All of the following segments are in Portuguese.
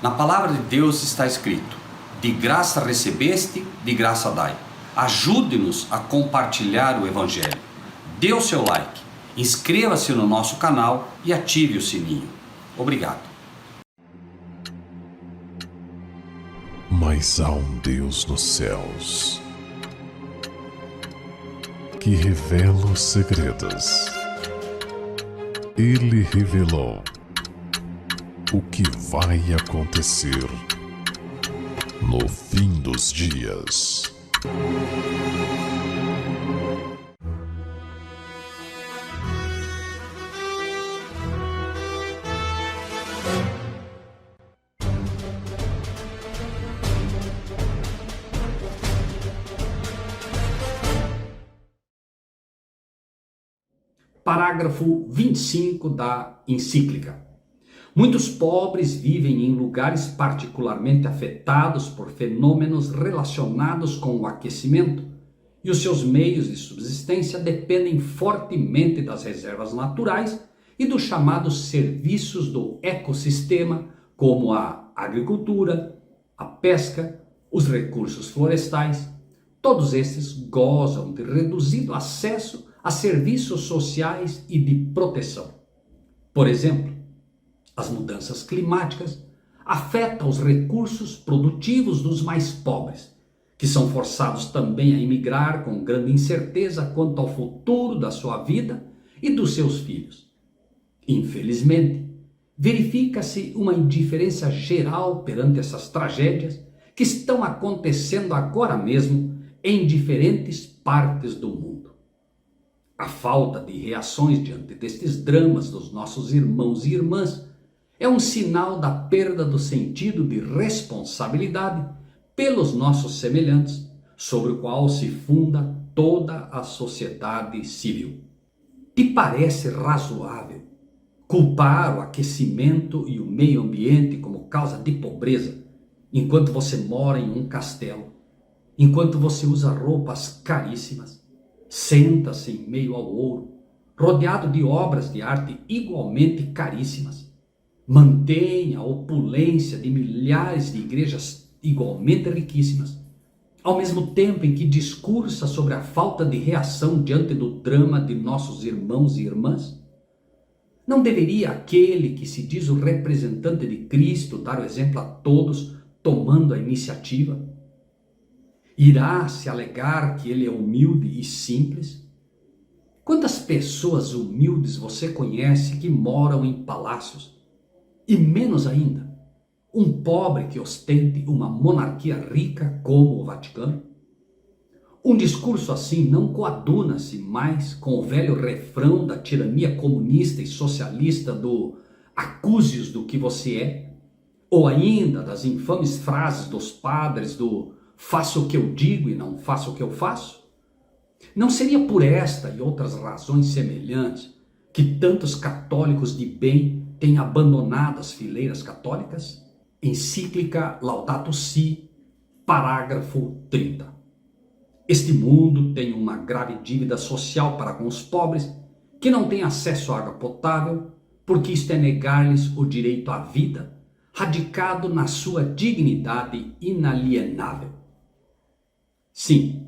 Na palavra de Deus está escrito: de graça recebeste, de graça dai. Ajude-nos a compartilhar o Evangelho. Dê o seu like, inscreva-se no nosso canal e ative o sininho. Obrigado. Mas há um Deus nos céus que revela os segredos. Ele revelou o que vai acontecer no fim dos dias. Parágrafo 25 da encíclica. Muitos pobres vivem em lugares particularmente afetados por fenômenos relacionados com o aquecimento, e os seus meios de subsistência dependem fortemente das reservas naturais e dos chamados serviços do ecossistema, como a agricultura, a pesca, os recursos florestais. Todos esses gozam de reduzido acesso a serviços sociais e de proteção. Por exemplo, as mudanças climáticas afetam os recursos produtivos dos mais pobres, que são forçados também a emigrar com grande incerteza quanto ao futuro da sua vida e dos seus filhos. Infelizmente, verifica-se uma indiferença geral perante essas tragédias que estão acontecendo agora mesmo em diferentes partes do mundo. A falta de reações diante destes dramas dos nossos irmãos e irmãs é um sinal da perda do sentido de responsabilidade pelos nossos semelhantes, sobre o qual se funda toda a sociedade civil. Te parece razoável culpar o aquecimento e o meio ambiente como causa de pobreza, enquanto você mora em um castelo, enquanto você usa roupas caríssimas, senta-se em meio ao ouro, rodeado de obras de arte igualmente caríssimas, mantém a opulência de milhares de igrejas igualmente riquíssimas, ao mesmo tempo em que discursa sobre a falta de reação diante do drama de nossos irmãos e irmãs? Não deveria aquele que se diz o representante de Cristo dar o exemplo a todos, tomando a iniciativa? Irá se alegar que ele é humilde e simples? Quantas pessoas humildes você conhece que moram em palácios? E menos ainda, um pobre que ostente uma monarquia rica como o Vaticano? Um discurso assim não coaduna-se mais com o velho refrão da tirania comunista e socialista do acuse-os do que você é, ou ainda das infames frases dos padres do faça o que eu digo e não faça o que eu faço? Não seria por esta e outras razões semelhantes que tantos católicos de bem têm abandonado as fileiras católicas? Encíclica Laudato Si, parágrafo 30. Este mundo tem uma grave dívida social para com os pobres que não têm acesso à água potável, porque isto é negar-lhes o direito à vida, radicado na sua dignidade inalienável. Sim,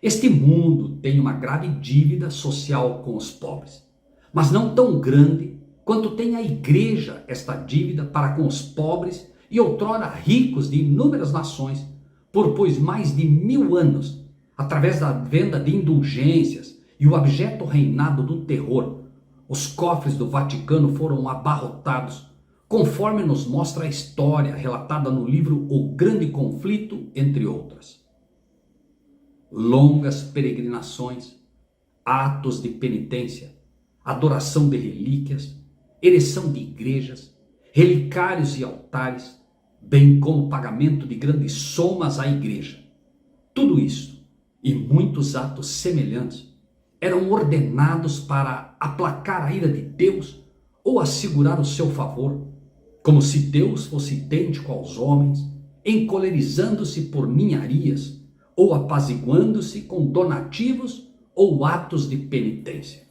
este mundo tem uma grave dívida social com os pobres, mas não tão grande quanto tem a igreja esta dívida para com os pobres e outrora ricos de inúmeras nações, por pois mais de 1000 anos, através da venda de indulgências e o abjeto reinado do terror, os cofres do Vaticano foram abarrotados, conforme nos mostra a história relatada no livro O Grande Conflito, entre outras. Longas peregrinações, atos de penitência, adoração de relíquias, ereção de igrejas, relicários e altares, bem como pagamento de grandes somas à igreja. Tudo isso e muitos atos semelhantes eram ordenados para aplacar a ira de Deus ou assegurar o seu favor, como se Deus fosse idêntico aos homens, encolerizando-se por ninharias ou apaziguando-se com donativos ou atos de penitência.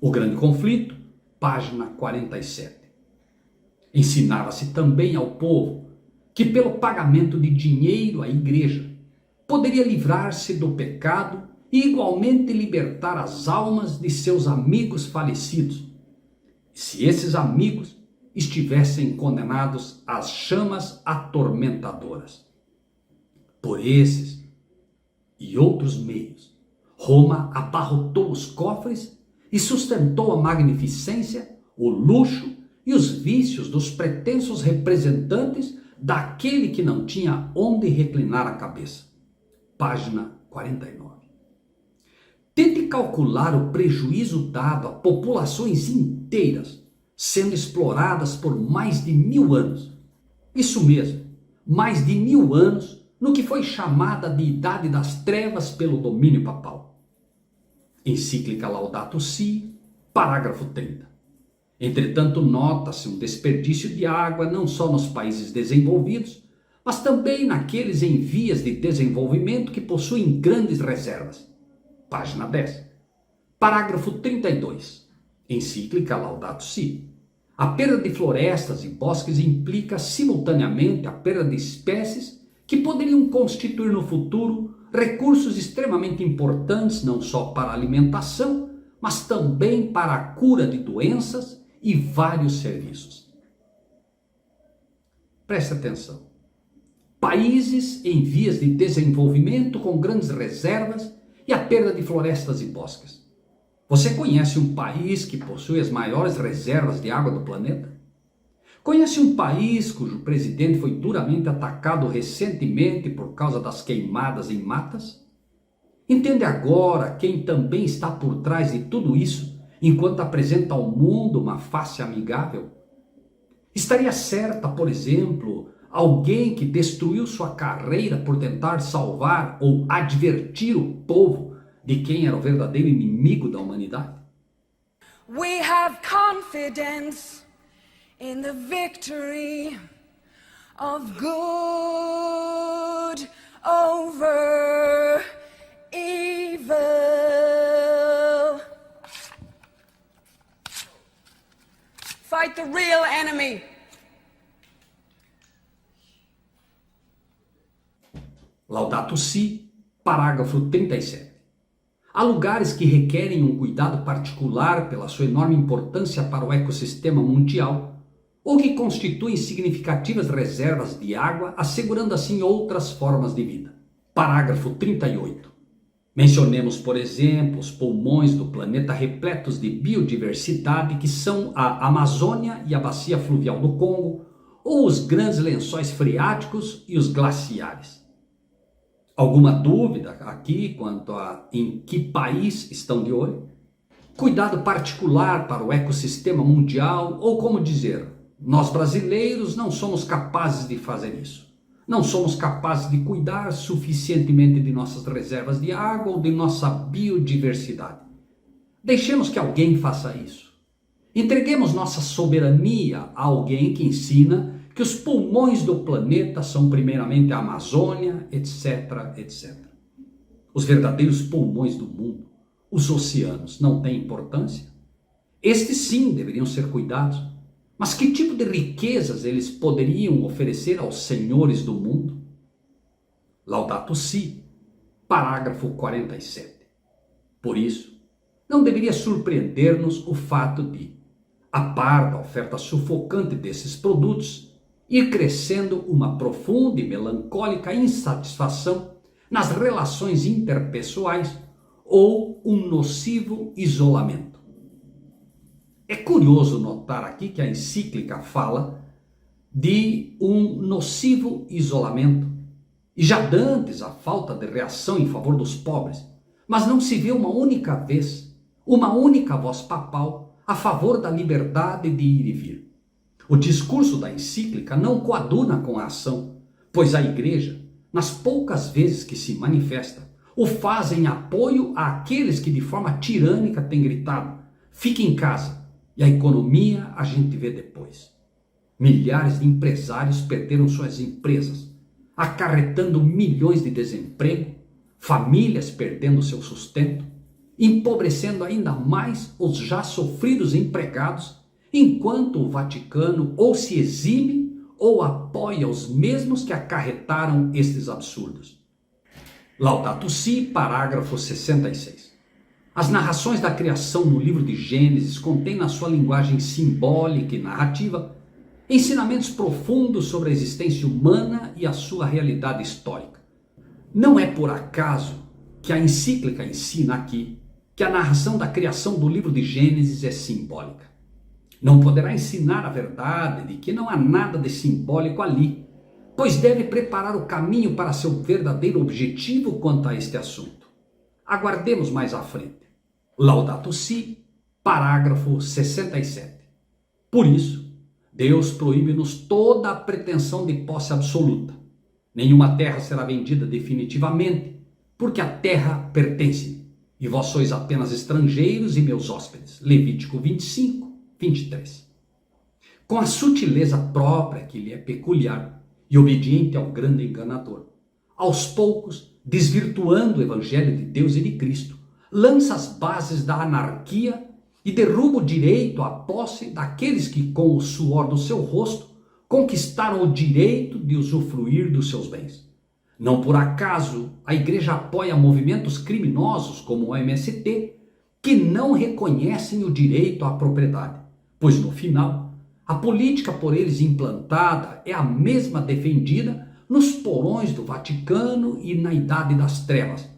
O Grande Conflito, página 47. Ensinava-se também ao povo que pelo pagamento de dinheiro à igreja poderia livrar-se do pecado e igualmente libertar as almas de seus amigos falecidos, se esses amigos estivessem condenados às chamas atormentadoras. Por esses e outros meios, Roma abarrotou os cofres e sustentou a magnificência, o luxo e os vícios dos pretensos representantes daquele que não tinha onde reclinar a cabeça. Página 49. Tente calcular o prejuízo dado a populações inteiras sendo exploradas por mais de 1000 anos. Isso mesmo, mais de 1000 anos no que foi chamada de Idade das Trevas pelo domínio papal. Encíclica Laudato Si, parágrafo 30. Entretanto, nota-se um desperdício de água não só nos países desenvolvidos, mas também naqueles em vias de desenvolvimento que possuem grandes reservas. Página 10. Parágrafo 32. Encíclica Laudato Si. A perda de florestas e bosques implica simultaneamente a perda de espécies que poderiam constituir no futuro recursos extremamente importantes não só para a alimentação, mas também para a cura de doenças e vários serviços. Preste atenção. Países em vias de desenvolvimento com grandes reservas e a perda de florestas e bosques. Você conhece um país que possui as maiores reservas de água do planeta? Conhece um país cujo presidente foi duramente atacado recentemente por causa das queimadas em matas? Entende agora quem também está por trás de tudo isso, enquanto apresenta ao mundo uma face amigável? Estaria certa, por exemplo, alguém que destruiu sua carreira por tentar salvar ou advertir o povo de quem era o verdadeiro inimigo da humanidade? We have confidence in the victory of good over evil. Fight the real enemy. Laudato Si, parágrafo 37. Há lugares que requerem um cuidado particular pela sua enorme importância para o ecossistema mundial, ou que constituem significativas reservas de água, assegurando assim outras formas de vida. Parágrafo 38. Mencionemos, por exemplo, os pulmões do planeta repletos de biodiversidade que são a Amazônia e a Bacia Fluvial do Congo, ou os grandes lençóis freáticos e os glaciares. Alguma dúvida aqui quanto a em que país estão de olho? Cuidado particular para o ecossistema mundial, ou como dizer, nós brasileiros não somos capazes de fazer isso. Não somos capazes de cuidar suficientemente de nossas reservas de água ou de nossa biodiversidade. Deixemos que alguém faça isso. Entreguemos nossa soberania a alguém que ensina que os pulmões do planeta são primeiramente a Amazônia, etc, etc. Os verdadeiros pulmões do mundo, os oceanos, não têm importância? Estes sim deveriam ser cuidados. Mas que tipo de riquezas eles poderiam oferecer aos senhores do mundo? Laudato Si, parágrafo 47. Por isso, não deveria surpreender-nos o fato de, a par da oferta sufocante desses produtos, ir crescendo uma profunda e melancólica insatisfação nas relações interpessoais ou um nocivo isolamento. É curioso notar aqui que a encíclica fala de um nocivo isolamento, e já dantes a falta de reação em favor dos pobres, mas não se vê uma única vez, uma única voz papal a favor da liberdade de ir e vir. O discurso da encíclica não coaduna com a ação, pois a igreja, nas poucas vezes que se manifesta, o faz em apoio àqueles que de forma tirânica têm gritado: fique em casa, e a economia a gente vê depois. Milhares de empresários perderam suas empresas, acarretando milhões de desemprego, famílias perdendo seu sustento, empobrecendo ainda mais os já sofridos empregados, enquanto o Vaticano ou se exime ou apoia os mesmos que acarretaram estes absurdos. Laudato Si, parágrafo 66. As narrações da criação no livro de Gênesis contêm na sua linguagem simbólica e narrativa ensinamentos profundos sobre a existência humana e a sua realidade histórica. Não é por acaso que a encíclica ensina aqui que a narração da criação do livro de Gênesis é simbólica. Não poderá ensinar a verdade de que não há nada de simbólico ali, pois deve preparar o caminho para seu verdadeiro objetivo quanto a este assunto. Aguardemos mais à frente. Laudato Si, parágrafo 67. Por isso, Deus proíbe-nos toda a pretensão de posse absoluta. Nenhuma terra será vendida definitivamente, porque a terra pertence-me, e vós sois apenas estrangeiros e meus hóspedes. Levítico 25, 23. Com a sutileza própria que lhe é peculiar e obediente ao grande enganador, aos poucos, desvirtuando o evangelho de Deus e de Cristo, lança as bases da anarquia e derruba o direito à posse daqueles que, com o suor do seu rosto, conquistaram o direito de usufruir dos seus bens. Não por acaso a igreja apoia movimentos criminosos como o MST, que não reconhecem o direito à propriedade, pois no final, a política por eles implantada é a mesma defendida nos porões do Vaticano e na Idade das Trevas,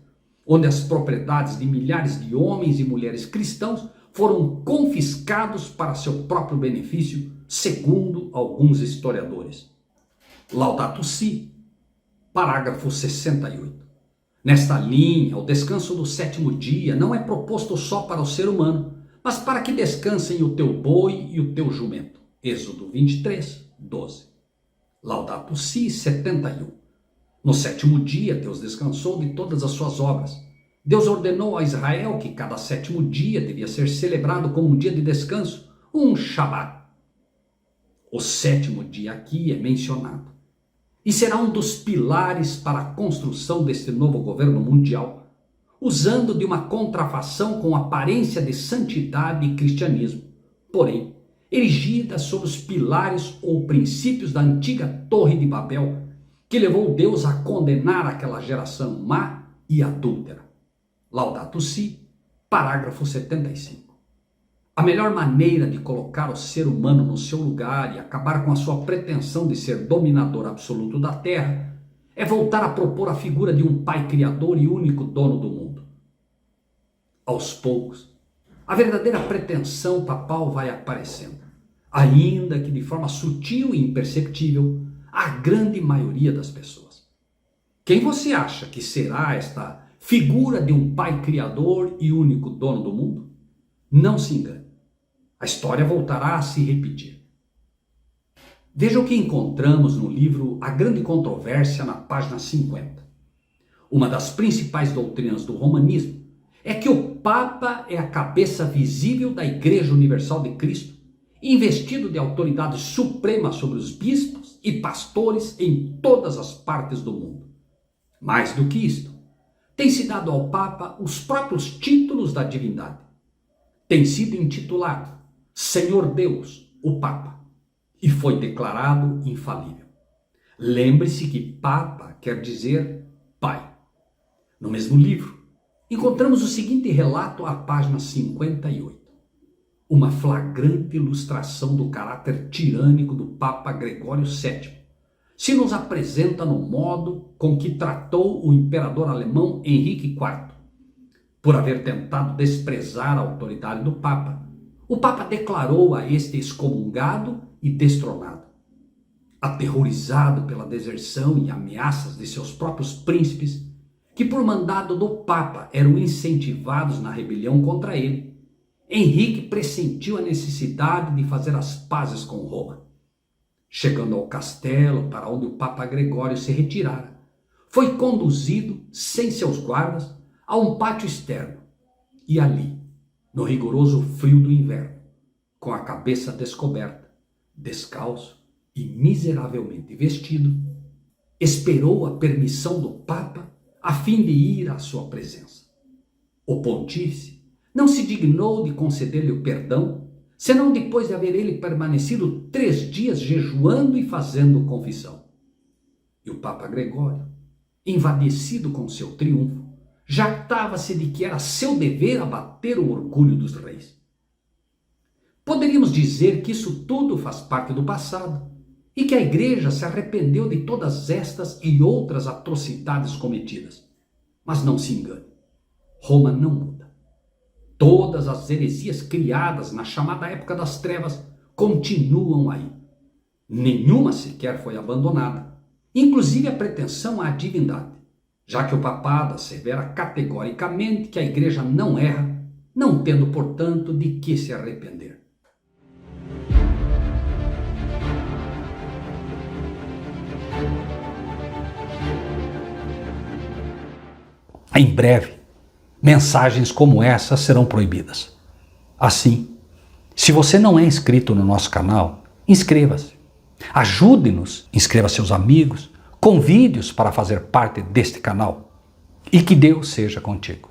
onde as propriedades de milhares de homens e mulheres cristãos foram confiscados para seu próprio benefício, segundo alguns historiadores. Laudato Si, parágrafo 68. Nesta linha, o descanso do sétimo dia não é proposto só para o ser humano, mas para que descansem o teu boi e o teu jumento. Êxodo 23, 12. Laudato Si, 71. No sétimo dia, Deus descansou de todas as suas obras. Deus ordenou a Israel que cada sétimo dia devia ser celebrado como um dia de descanso, um Shabat. O sétimo dia aqui é mencionado e será um dos pilares para a construção deste novo governo mundial, usando de uma contrafação com aparência de santidade e cristianismo, porém erigida sobre os pilares ou princípios da antiga Torre de Babel, que levou Deus a condenar aquela geração má e adúltera. Laudato Si, parágrafo 75. A melhor maneira de colocar o ser humano no seu lugar e acabar com a sua pretensão de ser dominador absoluto da terra é voltar a propor a figura de um pai criador e único dono do mundo. Aos poucos, a verdadeira pretensão papal vai aparecendo, ainda que de forma sutil e imperceptível, à grande maioria das pessoas. Quem você acha que será esta figura de um pai criador e único dono do mundo? Não se engane. A história voltará a se repetir. Veja o que encontramos no livro A Grande Controvérsia, na página 50. Uma das principais doutrinas do romanismo é que o Papa é a cabeça visível da Igreja Universal de Cristo, investido de autoridade suprema sobre os bispos e pastores em todas as partes do mundo. Mais do que isto, tem-se dado ao Papa os próprios títulos da divindade. Tem sido intitulado Senhor Deus, o Papa, e foi declarado infalível. Lembre-se que Papa quer dizer Pai. No mesmo livro, encontramos o seguinte relato à página 58. Uma flagrante ilustração do caráter tirânico do Papa Gregório VII se nos apresenta no modo com que tratou o imperador alemão Henrique IV. Por haver tentado desprezar a autoridade do Papa, o Papa declarou a este excomungado e destronado. Aterrorizado pela deserção e ameaças de seus próprios príncipes, que por mandado do Papa eram incentivados na rebelião contra ele, Henrique pressentiu a necessidade de fazer as pazes com Roma. Chegando ao castelo para onde o Papa Gregório se retirara, foi conduzido, sem seus guardas, a um pátio externo, e ali, no rigoroso frio do inverno, com a cabeça descoberta, descalço e miseravelmente vestido, esperou a permissão do Papa a fim de ir à sua presença. O pontífice não se dignou de conceder-lhe o perdão, senão depois de haver ele permanecido 3 dias jejuando e fazendo confissão. E o Papa Gregório, envadecido com seu triunfo, jactava-se de que era seu dever abater o orgulho dos reis. Poderíamos dizer que isso tudo faz parte do passado e que a Igreja se arrependeu de todas estas e outras atrocidades cometidas. Mas não se engane, Roma não muda. Todas as heresias criadas na chamada época das trevas continuam aí. Nenhuma sequer foi abandonada, inclusive a pretensão à divindade, já que o papado assevera categoricamente que a Igreja não erra, não tendo, portanto, de que se arrepender. Em breve, mensagens como essa serão proibidas. Assim, se você não é inscrito no nosso canal, inscreva-se. Ajude-nos, inscreva seus amigos, convide-os para fazer parte deste canal. E que Deus seja contigo.